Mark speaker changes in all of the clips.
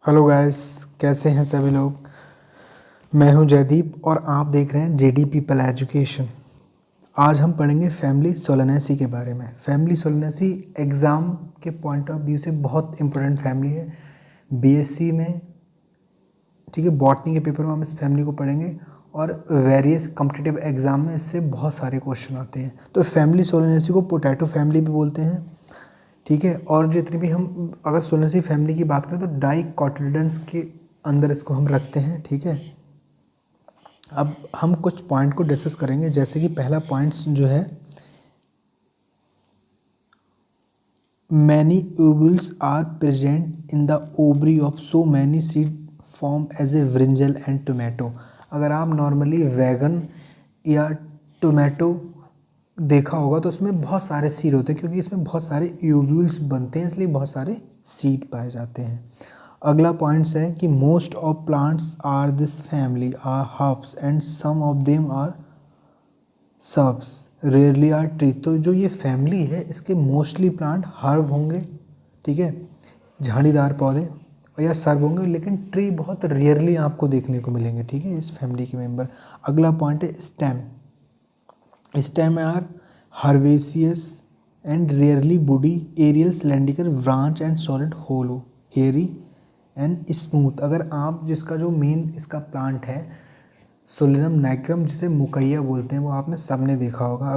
Speaker 1: Hello guys, कैसे हैं सभी लोग। मैं हूं जयदीप और आप देख रहे हैं जेडी पीपल एजुकेशन। आज हम पढ़ेंगे फैमिली सोलनेसी के बारे में। फैमिली सोलनेसी एग्ज़ाम के पॉइंट ऑफ व्यू से बहुत इंपॉर्टेंट फैमिली है बीएससी में। ठीक है, बॉटनी के पेपर में हम इस फैमिली को पढ़ेंगे और वेरियस कॉम्पिटिटिव एग्ज़ाम में इससे बहुत सारे क्वेश्चन आते हैं। तो फैमिली सोलनेसी को पोटैटो फैमिली भी बोलते हैं। ठीक है, और जितनी भी हम अगर सोलनेसी फैमिली की बात करें तो डाइकोटिलेडन्स के अंदर इसको हम रखते हैं। ठीक है, अब हम कुछ पॉइंट को डिस्कस करेंगे। जैसे कि पहला पॉइंट्स जो है, many ovules are present in the ovary of so many seed form as a brinjal and tomato. अगर आप नॉर्मली वैगन या टोमेटो देखा होगा तो उसमें बहुत सारे सीड होते हैं, क्योंकि इसमें बहुत सारे ओव्यूल्स बनते हैं, इसलिए बहुत सारे सीड पाए जाते हैं। अगला पॉइंट्स है कि most of plants are this family are herbs and some of them are shrubs rarely are tree. तो जो ये फैमिली है इसके मोस्टली प्लांट हर्ब होंगे, ठीक है, झाड़ीदार पौधे, और या सर्ब होंगे, लेकिन ट्री बहुत रेयरली आपको देखने को मिलेंगे। ठीक है, इस फैमिली के मेंबर। अगला पॉइंट है stem. Stem are herbaceous and rarely woody aerial cylindrical branch and solid hollow hairy and smooth. अगर आप जिसका जो मेन इसका प्लांट है सोलिनम नाइग्रम, जिसे मुकैया बोलते हैं, वो आपने सबने देखा होगा।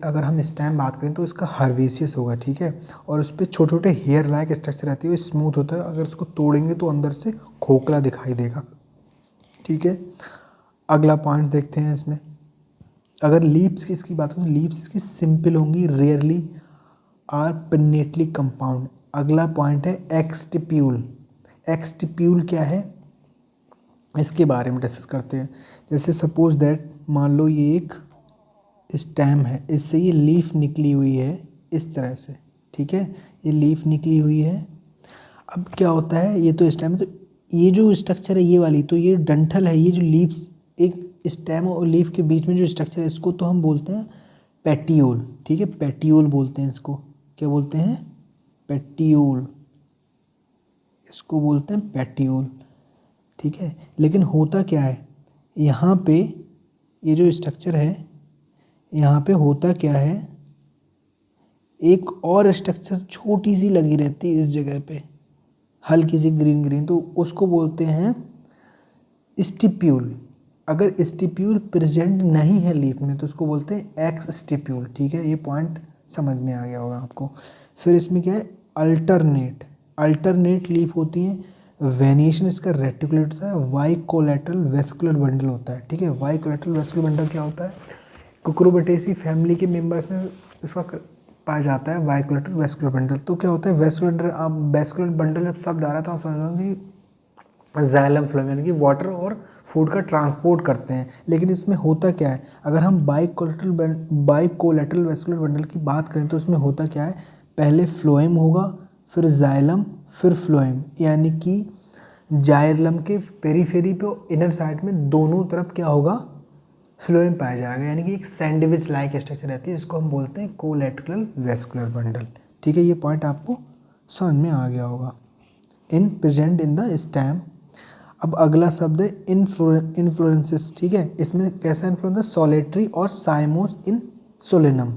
Speaker 1: अगर हम स्टेम बात करें तो इसका हर्वेसियस होगा। ठीक है, और उस पर छोटे छोटे हेयर लाइक स्ट्रक्चर रहती है, वो स्मूथ होता है। अगर उसको तोड़ेंगे तो अंदर से खोखला दिखाई देगा। ठीक है, अगला पॉइंट देखते हैं इसमें। अगर लीव्स की इसकी बात करें, लीव्स इसकी सिंपल होंगी, रेयरली आर पिन्नेटली कंपाउंड। अगला पॉइंट है एक्सटिप्यूल। एक्सटिप्यूल क्या है, इसके बारे में डिस्कस करते हैं। जैसे सपोज दैट, मान लो ये एक स्टेम है, इससे ये लीफ निकली हुई है इस तरह से। ठीक है, ये लीफ निकली हुई है। अब क्या होता है, ये तो स्टेम है, तो ये जो स्ट्रक्चर है ये वाली, तो ये डंठल है, ये जो लीव्स, एक स्टेम और लीफ के बीच में जो स्ट्रक्चर है इसको तो हम बोलते हैं पेटियोल। ठीक है, पेटियोल बोलते हैं इसको। क्या बोलते हैं? पेटियोल। इसको बोलते हैं पेटियोल। ठीक है, लेकिन होता क्या है यहाँ पे, ये जो स्ट्रक्चर है यहाँ पे होता क्या है, एक और स्ट्रक्चर छोटी सी लगी रहती है इस जगह पे, हल्की सी ग्रीन ग्रीन, तो उसको बोलते हैं स्टिप्यूल। अगर स्टिप्यूल प्रेजेंट नहीं है लीफ में तो उसको बोलते हैं एक्स स्टिप्यूल। ठीक है, ये पॉइंट समझ में आ गया होगा आपको। फिर इसमें क्या है, अल्टरनेट। अल्टरनेट लीफ होती हैं। वेनिएशन इसका रेटिकुलेट होता है। वाई कोलेटरल वेस्कुलर बंडल होता है। ठीक है, वाई कोलेटरल वेस्कुलर बंडल क्या होता है, कुकुरबिटेसी फैमिली के मेंबर्स में इसका पाया जाता है वाई कोलेटरल वेस्कुलर बंडल। तो क्या होता है वेस्कुलर बंडल, आप वेस्कुलर बंडल जब शब्द आ रहा है तो आप समझ लो कि जाइलम फ्लोएम, यानी कि वाटर और फूड का ट्रांसपोर्ट करते हैं। लेकिन इसमें होता क्या है, अगर हम बाइकोलेटरल वेस्कुलर बंडल की बात करें तो इसमें होता क्या है, पहले फ्लोएम होगा, फिर जाइलम, फिर फ्लोएम, यानी कि जाइलम के पेरीफेरी पे इनर साइड में दोनों तरफ क्या होगा, फ्लोएम पाया जाएगा, यानी कि एक सैंडविच लाइक स्ट्रक्चर रहती है, जिसको हम बोलते हैं कोलेटरल वेस्कुलर बंडल। ठीक है, ये पॉइंट आपको समझ में आ गया होगा। In present in the stem. अब अगला शब्द है इन्फ्लोरेंसेस। ठीक है, इसमें कैसा इन्फ्लोरेंस, सोलेटरी और साइमोस इन सोलेनम।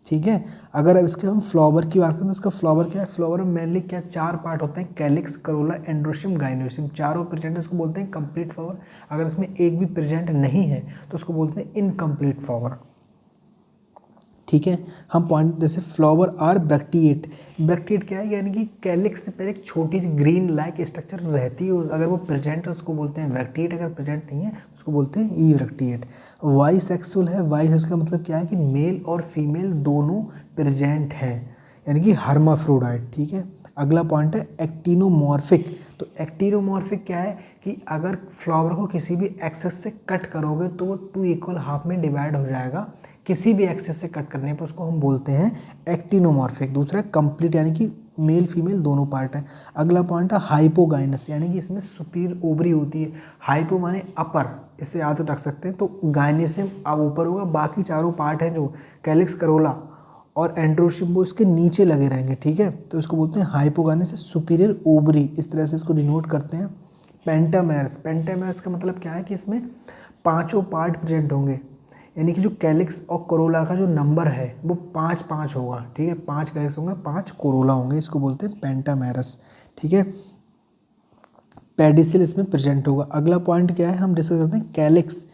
Speaker 1: ठीक है, अगर अब इसके हम फ्लावर की बात करें तो इसका फ्लावर क्या है, फ्लावर में मेनली क्या चार पार्ट होते हैं, कैलिक्स, करोला, एंड्रोशियम, गाइनोशियम। चारों प्रेजेंट इसको बोलते हैं कंप्लीट फ्लावर। अगर इसमें एक भी प्रेजेंट नहीं है तो उसको बोलते हैं इनकम्प्लीट फ्लावर। ठीक है, हम पॉइंट जैसे फ्लावर आर ब्रैक्टिएट। ब्रैक्टिएट क्या है, यानी कि कैलिक्स से पहले एक छोटी सी ग्रीन लाइक स्ट्रक्चर रहती है, अगर वो प्रेजेंट है उसको बोलते हैं ब्रैक्टिएट, अगर प्रेजेंट नहीं है उसको बोलते हैं ई ब्रैक्टिएट। वाई सेक्सुअल है, वाई सेक्स का मतलब क्या है कि मेल और फीमेल दोनों प्रेजेंट है, यानी कि हर्माफ्रोडाइट। ठीक है, अगला पॉइंट है एक्टिनोमॉर्फिक। तो एक्टिनोमॉर्फिक क्या है कि अगर फ्लावर को किसी भी एक्सेस से कट करोगे तो वो 2 इक्वल हाफ में डिवाइड हो जाएगा, किसी भी एक्सेस से कट करने पर उसको हम बोलते हैं एक्टिनोमॉर्फिक। दूसरा कंप्लीट, यानी कि मेल फीमेल दोनों पार्ट है। अगला पॉइंट है हाइपोगाइनस, यानी कि इसमें सुपीरियर ओवरी होती है। हाइपो माने अपर, इसे याद रख सकते हैं, तो गाइनेसियम अब ऊपर होगा, बाकी चारों पार्ट हैं जो कैलिक्स, करोला और एंड्रोशिम वो इसके नीचे लगे रहेंगे, ठीक है। तो इसको बोलते हैं हाइपोगाइनस सुपीरियर ओवरी, इस तरह से इसको डिनोट करते हैं। पेंटामेरस, पेंटामेरस का मतलब क्या है कि इसमें पांचों पार्ट प्रेजेंट होंगे, यानी कि जो कैलिक्स और कोरोला का जो नंबर है वो 5 होगा, ठीक है। 5 कैलिक्स होंगे, 5 कोरोला होंगे, इसको बोलते हैं पेंटामेरस, ठीक है। पेडिसिल इसमें प्रेजेंट होगा। अगला पॉइंट क्या है, हम डिस्कस करते हैं कैलिक्स।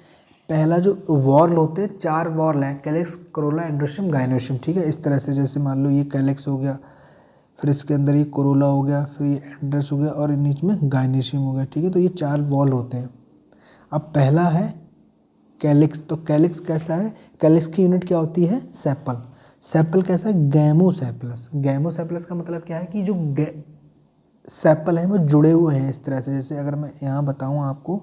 Speaker 1: पहला जो वॉर्ल होते हैं, 4 वॉर्ल हैं, कैलिक्स, कोरोला, एंड्रोशियम, गाइनोशियम, ठीक है। इस तरह से जैसे मान लो ये कैलिक्स हो गया, फिर इसके अंदर ये कोरोला हो गया, फिर ये एंड्रस हो गया और नीचे में गाइनोशियम हो गया, ठीक है। तो ये 4 वॉर्ल होते हैं। अब पहला है कैलिक्स। तो कैलिक्स कैसा है, कैलिक्स की यूनिट क्या होती है, सेपल। सेपल कैसा है, गैमोसेपलस। गैमोसेपलस का मतलब क्या है कि जो सेपल हैं वो जुड़े हुए हैं इस तरह से। जैसे अगर मैं यहाँ बताऊँ आपको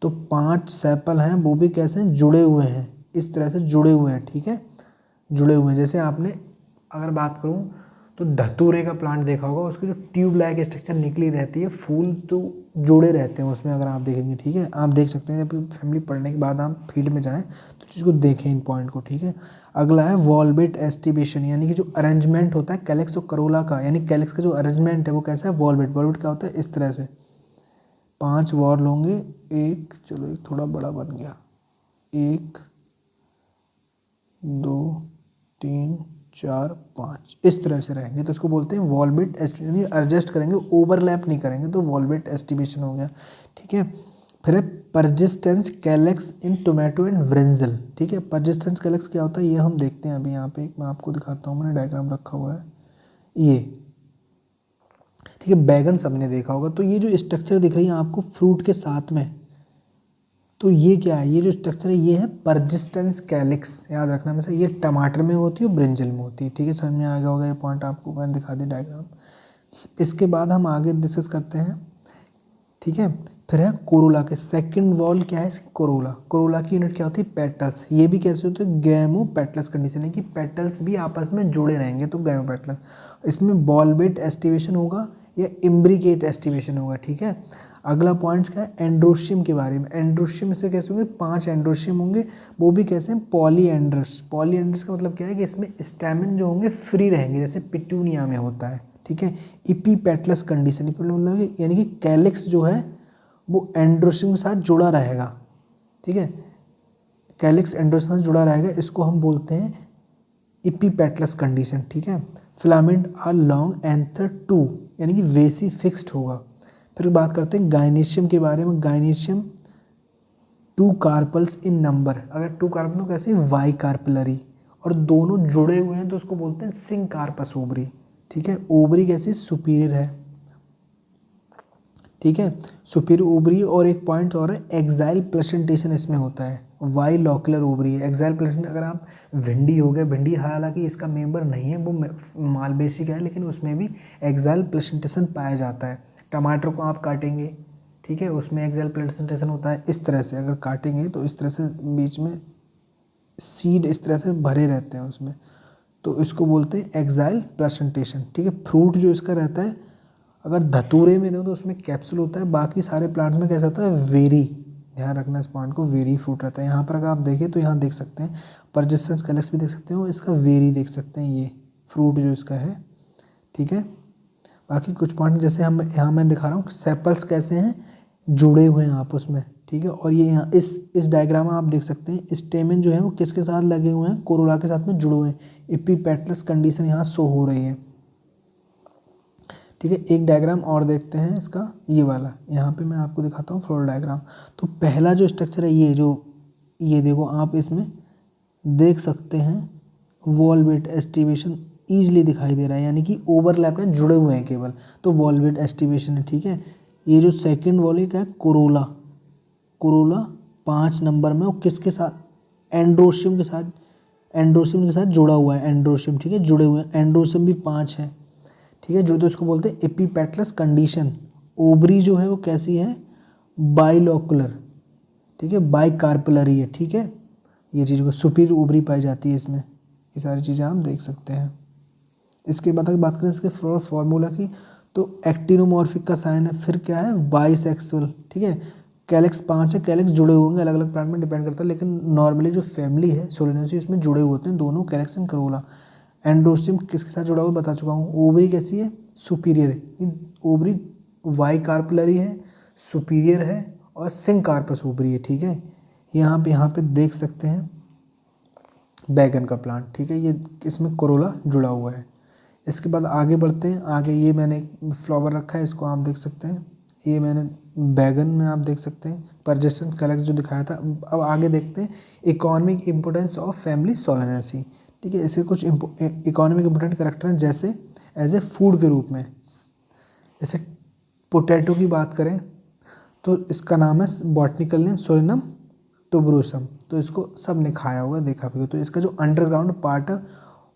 Speaker 1: तो 5 सेपल हैं, वो भी कैसे हैं, जुड़े हुए हैं, इस तरह से जुड़े हुए हैं, ठीक है, जुड़े हुए हैं। जैसे आपने अगर बात करूँ तो धतूरे का प्लांट देखा होगा, उसकी जो ट्यूब लाइक स्ट्रक्चर निकली रहती है, फूल तो जुड़े रहते हैं उसमें, अगर आप देखेंगे, ठीक है। आप देख सकते हैं जब फैमिली पढ़ने के बाद आप फील्ड में जाएँ तो चीज़ को देखें, इन पॉइंट को, ठीक है। अगला है वॉल्वेट एस्टिबेशन, यानी कि जो अरेंजमेंट होता है कैलिक्स और करोला का, यानी कैलिक्स का जो अरेंजमेंट है वो कैसा है, वॉल्वेट। वॉल्वेट क्या होता है, इस तरह से 5 वॉर्ल होंगे, एक, चलो एक थोड़ा बड़ा बन गया, 1 2 3 4 5, इस तरह से रहेंगे। तो इसको बोलते हैं वॉल्वेट एस्टिमेशन, एडजस्ट करेंगे, ओवरलैप नहीं करेंगे, तो वॉल्वेट एस्टिमेशन हो गया, ठीक है। फिर है persistence calyx in tomato and brinjal, ठीक है। परजिस्टेंस कैलेक्स क्या होता है ये हम देखते हैं अभी। यहाँ पे मैं आपको दिखाता हूँ, मैंने डायग्राम रखा हुआ है ये, ठीक है। बैगन सबने देखा होगा। तो ये जो स्ट्रक्चर दिख रही है आपको फ्रूट के साथ में, तो ये क्या है, ये जो स्ट्रक्चर है ये है परजिस्टेंस कैलिक्स, याद रखना हमेशा। ये टमाटर में होती है और ब्रिंजल में होती है, ठीक है। समझ में आ गया होगा ये पॉइंट, आपको मैंने दिखा दी डायग्राम। इसके बाद हम आगे डिस्कस करते हैं, ठीक है। फिर है कोरोला के सेकंड वॉल, क्या है इसकी, कोरोला। कोरोला की यूनिट क्या होती है, पेटल्स। ये भी कैसे होते हैं, गैमो पेटल्स कंडीशन है कि पेटल्स भी आपस में जुड़े रहेंगे, तो गैमो पेटल्स। इसमें बॉलबेट एस्टिवेशन होगा या इम्ब्रिकेट एस्टिवेशन होगा, ठीक है। अगला पॉइंट क्या है, एंड्रोशियम के बारे में। एंड्रोशियम से कैसे होंगे, 5 एंड्रोशियम होंगे, वो भी कैसे हैं, पॉलीएंड्रस। पॉलीएंड्रस का मतलब क्या है कि इसमें स्टैमेन जो होंगे फ्री रहेंगे, जैसे पिटूनिया में होता है, ठीक है। इपीपेटलस कंडीशन, मतलब यानी कि कैलिक्स जो है वो एंड्रोशियम के साथ जुड़ा रहेगा, ठीक है। कैलिक्स एंड्रोशियम के साथ जुड़ा रहेगा, इसको हम बोलते हैं इपीपेटलस कंडीशन, ठीक है। फिलामेंट आर लॉन्ग एंथर 2, यानी कि वेसी फिक्स्ड होगा। फिर बात करते हैं गाइनेशियम के बारे में। गाइनेशियम 2 कार्पल्स इन नंबर। अगर 2 कार्पल तो कैसे, वाई कार्पलरी, और दोनों जुड़े हुए हैं तो उसको बोलते हैं सिंकार्पस ओवरी, ठीक है। ओवरी कैसी, सुपीरियर है, ठीक है, सुपीरियर ओवरी। और एक पॉइंट और है, एक्साइल प्लेसेंटेशन इसमें होता है, वाई लॉकुलर ओवरी है। एक्साइल प्लेसेंट, अगर आप भिंडी हो गया, भिंडी हालांकि इसका मेंबर नहीं है, वो मालवेसी का है, लेकिन उसमें भी एक्साइल प्लेसेंटेशन पाया जाता है। टमाटर को आप काटेंगे, ठीक है, उसमें एक्साइल प्लेसेंटेशन होता है, इस तरह से अगर काटेंगे तो इस तरह से बीच में सीड इस तरह से भरे रहते हैं उसमें, तो इसको बोलते हैं एक्साइल प्लेसेंटेशन, ठीक है। फ्रूट जो इसका रहता है, अगर धतूरे में दो तो उसमें कैप्सूल होता है, बाकी सारे प्लांट्स में कैसा होता है, वेरी, ध्यान रखना इस पॉइंट को, वेरी फ्रूट रहता है। यहाँ पर अगर आप देखें तो यहाँ देख सकते हैं परजिस्टेंस कैलिक्स भी देख सकते हो, इसका वेरी देख सकते हैं, ये फ्रूट जो इसका है, ठीक है। बाकी कुछ पॉइंट जैसे हम यहाँ मैं दिखा रहा हूँ, सेपल्स कैसे हैं, जुड़े हुए हैं आपस में, ठीक है। और ये यहाँ इस डायग्राम में आप देख सकते हैं स्टेमेन जो है वो किसके साथ लगे हुए हैं, कोरोला के साथ में जुड़े हुए हैं। एपीपेटलस कंडीशन यहाँ शो हो रही है, ठीक है। एक डायग्राम और देखते हैं इसका, ये वाला, यहाँ पे मैं आपको दिखाता हूँ फ्लोर डायग्राम। तो पहला जो स्ट्रक्चर है ये जो, ये देखो आप इसमें देख सकते हैं वॉल्वेट एस्टिवेशन ईजिली दिखाई दे रहा है, यानी कि ओवरलैप में जुड़े हुए हैं केवल, तो वॉल्वेट एस्टिवेशन है, ठीक है। ये जो सेकंड वॉल है क्या है, कोरोला। कोरोला 5 नंबर में, और किसके साथ, एंड्रोशियम के साथ, एंड्रोशियम के साथ जुड़ा हुआ है, एंड्रोशियम, ठीक है, जुड़े हुए हैं। एंड्रोशियम भी 5 है, ठीक है। जो तो इसको बोलते हैं एपीपेटलस कंडीशन। ओवरी जो है वो कैसी है, बाइलोकुलर, ठीक है, बाइकार्पलरी है, ठीक है। ये चीज़ को सुपीरियर ओवरी पाई जाती है इसमें, ये सारी चीज़ें आप देख सकते हैं। इसके बाद अगर बात करें इसके फॉर्मूला की, तो एक्टिनोमॉर्फिक का साइन है, फिर क्या है, बाइसेक्सुअल, ठीक है। कैलेक्स 5 है, कैलेक्स जुड़े हुए होंगे, अलग अलग प्लांट में डिपेंड करता है, लेकिन नॉर्मली जो फैमिली है सोलेनेसी उसमें जुड़े हुए होते हैं दोनों, कैलेक्स एंड करोला। एंडोस्टिम किसके साथ जुड़ा हुआ बता चुका हूँ। ओवरी कैसी है, सुपीरियर है, ओवरी वाई कार्पलरी है, सुपीरियर है और सिंक कार्पस ओवरी है, ठीक है। यहाँ पे देख सकते हैं बैगन का प्लांट, ठीक है, ये इसमें कोरोला जुड़ा हुआ है। इसके बाद आगे बढ़ते हैं, आगे ये मैंने फ्लावर रखा है, इसको आप देख सकते हैं, ये मैंने बैगन में आप देख सकते हैं परजेसेंट कैलेक्स जो दिखाया था। अब आगे देखते हैं economic importance of family Solanaceae, ठीक है। इसके कुछ इकोनॉमिक इम्पोर्टेंट कैरेक्टर हैं, जैसे एज ए फूड के रूप में, जैसे पोटैटो की बात करें तो इसका नाम है बॉटनिकल नेम सोलेनम टुबरोसम, तो इसको सब ने खाया होगा, देखा भी होगा। तो इसका जो अंडरग्राउंड पार्ट है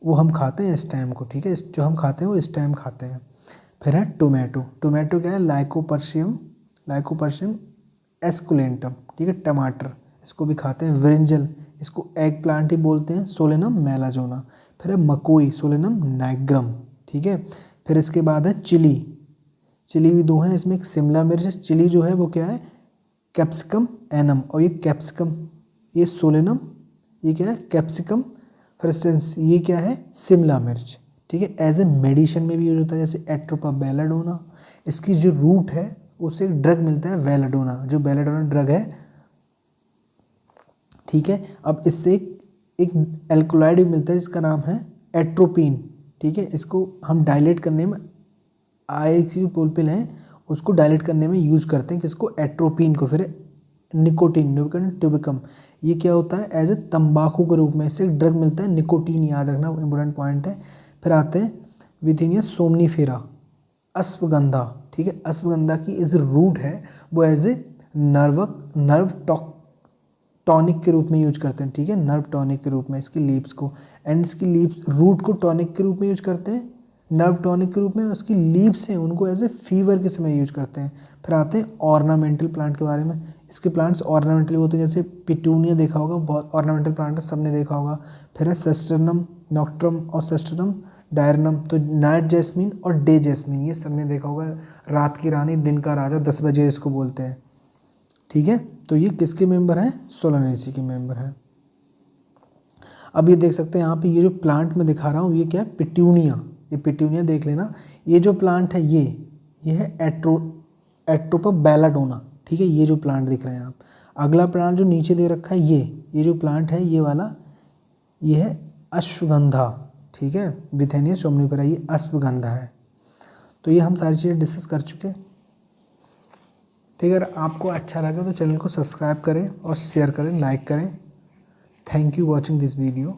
Speaker 1: वो हम खाते हैं स्टेम को, ठीक है, जो हम खाते हैं वो स्टेम खाते हैं। फिर है टोमेटो, टोमेटो क्या है, लाइकोपर्सियम एस्कुलेंटम, ठीक है, टमाटर, इसको भी खाते हैं। ब्रिंजल, इसको एग प्लांट ही बोलते हैं, सोलेनम मेलाजोना। फिर है मकोई, सोलेनम नाइग्रम, ठीक है। फिर इसके बाद है चिली, चिली भी दो हैं, इसमें एक शिमला मिर्च, चिली जो है वो क्या है, कैप्सिकम एनम, और ये कैप्सिकम, ये सोलेनम, ये क्या है कैप्सिकम फ्रेस्टेंस, ये क्या है शिमला मिर्च, ठीक है। एज ए मेडिसिन में भी यूज होता है, जैसे एट्रोपा बेलाडोना, इसकी जो रूट है उससे एक ड्रग मिलता है वेलाडोना, जो बेलाडोना ड्रग है, ठीक है। अब इससे एक एल्कोलाइड भी मिलता है जिसका नाम है एट्रोपिन, ठीक है। इसको हम डायलेट करने में जो पोलपिल है उसको डायलेट करने में यूज़ करते हैं, किसको, एट्रोपिन को। फिर निकोटीन ट्यूबिकम, ये क्या होता है, एज ए तंबाकू के रूप में इससे एक ड्रग मिलता है निकोटीन, याद रखना इंपॉर्टेंट पॉइंट है। फिर आते हैं विथिनिया सोमनीफेरा, अश्वगंधा, ठीक है, अश्वगंधा की इस रूट है वो एज ए नर्व टॉनिक के रूप में यूज करते हैं, ठीक है, नर्व टॉनिक के रूप में इसकी लीव्स को, एंड इसकी लीव्स रूट को टॉनिक के रूप में यूज करते हैं, नर्व टॉनिक के रूप में, उसकी लीव्स हैं उनको एज ए फीवर के समय यूज करते हैं। फिर आते हैं ऑर्नामेंटल प्लांट के बारे में, इसके प्लांट्स ऑर्नामेंटल होते हैं, जैसे पिटूनिया देखा होगा, बहुत ऑर्नामेंटल प्लांट है, सबने देखा होगा। फिर है सेस्टरनम नॉक्ट्रम और सेस्टरनम डायरनम, तो नाइट जैस्मीन और डे जैस्मीन ये सबने देखा होगा, रात की रानी दिन का राजा 10 बजे इसको बोलते हैं, ठीक है। तो ये किसके मेंबर हैं, सोलानेसी के मेंबर हैं। अब ये देख सकते हैं यहाँ पे, ये जो प्लांट मैं दिखा रहा हूँ ये क्या है, पिट्यूनिया, ये पिट्यूनिया देख लेना। ये जो प्लांट है ये है एट्रोपा बेलाडोना, ठीक है, ये जो प्लांट दिख रहे हैं आप। अगला प्लांट जो नीचे दे रखा है ये जो प्लांट है ये वाला, ये है अश्वगंधा, ठीक है, विथेनिया सोमनीफेरा, ये अश्वगंधा है। तो ये हम सारी चीज़ें डिस्कस कर चुके हैं, ठीक है। अगर आपको अच्छा लगे तो चैनल को सब्सक्राइब करें और शेयर करें, लाइक करें। Thank you watching this video.